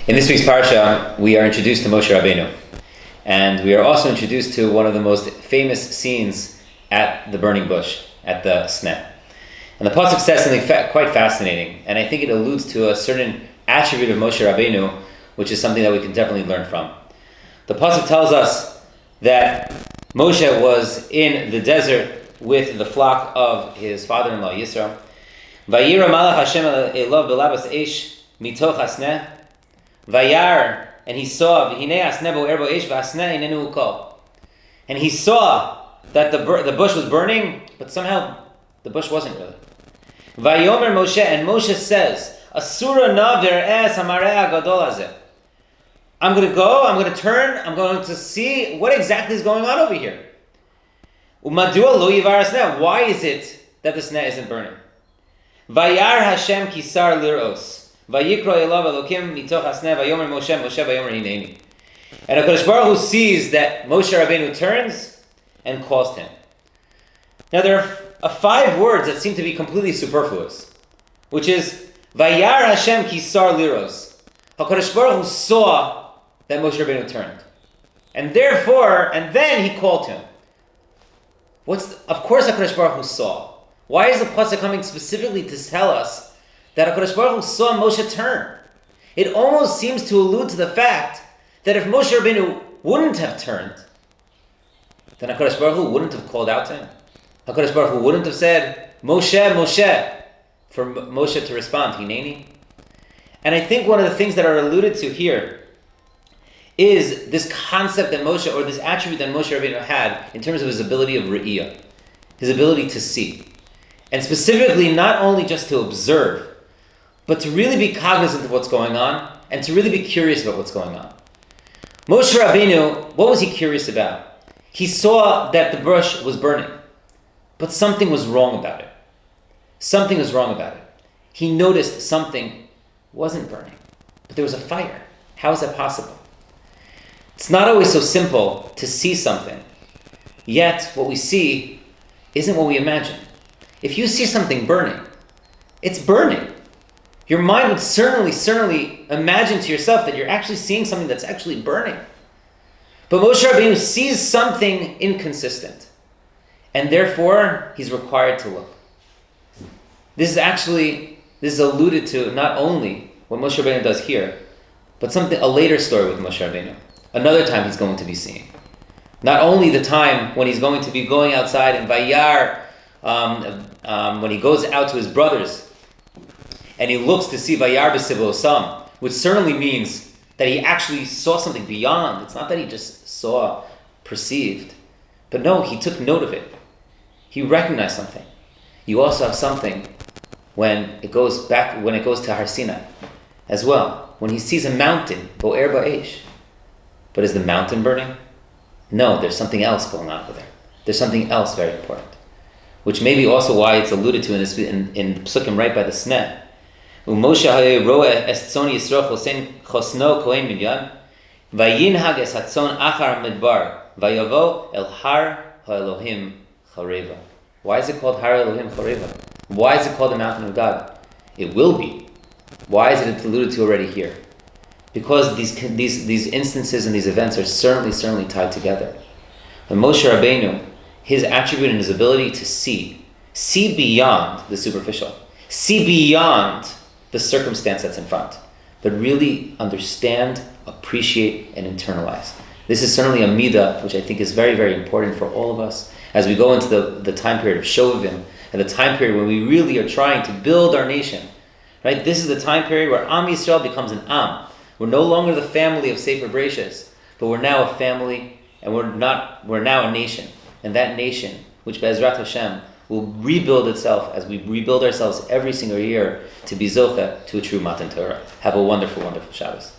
In this week's Parsha, we are introduced to Moshe Rabbeinu, and we are also introduced to one of the most famous scenes at the burning bush, at the Sneh. And the Pasuk says something quite fascinating, and I think it alludes to a certain attribute of Moshe Rabbeinu, which is something that we can definitely learn from. The Pasuk tells us that Moshe was in the desert with the flock of his father-in-law Yisro. Vayira malach Hashem elav belabas eish mitoch hasneh. Vayar, and he saw v'hinei hasneh bo'er bo'esh v'hasneh inenu ukol. And he saw that the bush was burning, but somehow the bush wasn't really. Vayomer Moshe, and Moshe says, Asura naver es hamareh agadol hazeh. I'm going to go, I'm going to turn, I'm going to see what exactly is going on over here. Umadua lo yivar hasneh. Why is it that the sneh isn't burning? Vayar Hashem kisar liros. Vayikro elav elokim mitoch hasneh vayomer Moshe vayomer hineni. And HaKadosh Baruch Hu sees that Moshe Rabbeinu turns and calls to him. Now there are 5 words that seem to be completely superfluous, which is Vayar Hashem kisar liros. HaKadosh Baruch Hu saw that Moshe Rabbeinu turned, and then he called him. Of course HaKadosh Baruch Hu saw. Why is the pasuk coming specifically to tell us that HaKadosh Baruch Hu saw Moshe turn? It almost seems to allude to the fact that if Moshe Rabbeinu wouldn't have turned, then HaKadosh Baruch Hu wouldn't have called out to him. HaKadosh Baruch Hu wouldn't have said, Moshe, Moshe, for Moshe to respond, Hineni. And I think one of the things that are alluded to here is this concept that Moshe, or this attribute that Moshe Rabbeinu had in terms of his ability of re'iyah, his ability to see. And specifically, not only just to observe, but to really be cognizant of what's going on, and to really be curious about what's going on. Moshe Rabbeinu, what was he curious about? He saw that the bush was burning, but something was wrong about it. Something was wrong about it. He noticed something wasn't burning, but there was a fire. How is that possible? It's not always so simple to see something, yet what we see isn't what we imagine. If you see something burning, it's burning. Your mind would certainly imagine to yourself that you're actually seeing something that's actually burning. But Moshe Rabbeinu sees something inconsistent, and therefore he's required to look. This is alluded to not only what Moshe Rabbeinu does here, but a later story with Moshe Rabbeinu. Another time he's going to be seeing. Not only the time when he's going to be going outside in Vayar, when he goes out to his brothers, and he looks to see Vayar b'sivlo osam, which certainly means that he actually saw something beyond. It's not that he just perceived, but no, he took note of it. He recognized something. You also have something when it goes to Har Sinai as well. When he sees a mountain, bo'er ba'esh. But is the mountain burning? No, there's something else going on over there. There's something else very important, which may be also why it's alluded to in Psukim right by the Sneh. Moshe roeh es tzon Yisro chosno kohen minyan, vayinhag es hatzon achar midbar, vayavo el har ha'elohim chareva. Why is it called Har Elohim Chareva? Why is it called the mountain of God? It will be. Why is it alluded to already here? Because these instances and these events are certainly tied together. And Moshe Rabbeinu, his attribute and his ability to see beyond the superficial, see beyond the circumstance that's in front, but really understand, appreciate, and internalize. This is certainly a midah which I think is very, very important for all of us as we go into the time period of Shovim, and the time period when we really are trying to build our nation. Right? This is the time period where Am Yisrael becomes an Am. We're no longer the family of Sefer Bereshis, but we're now a family, and we're now a nation. And that nation, which Be'ezrat Hashem will rebuild itself as we rebuild ourselves every single year to be zocheh to a true Matan Torah. Have a wonderful, wonderful Shabbos.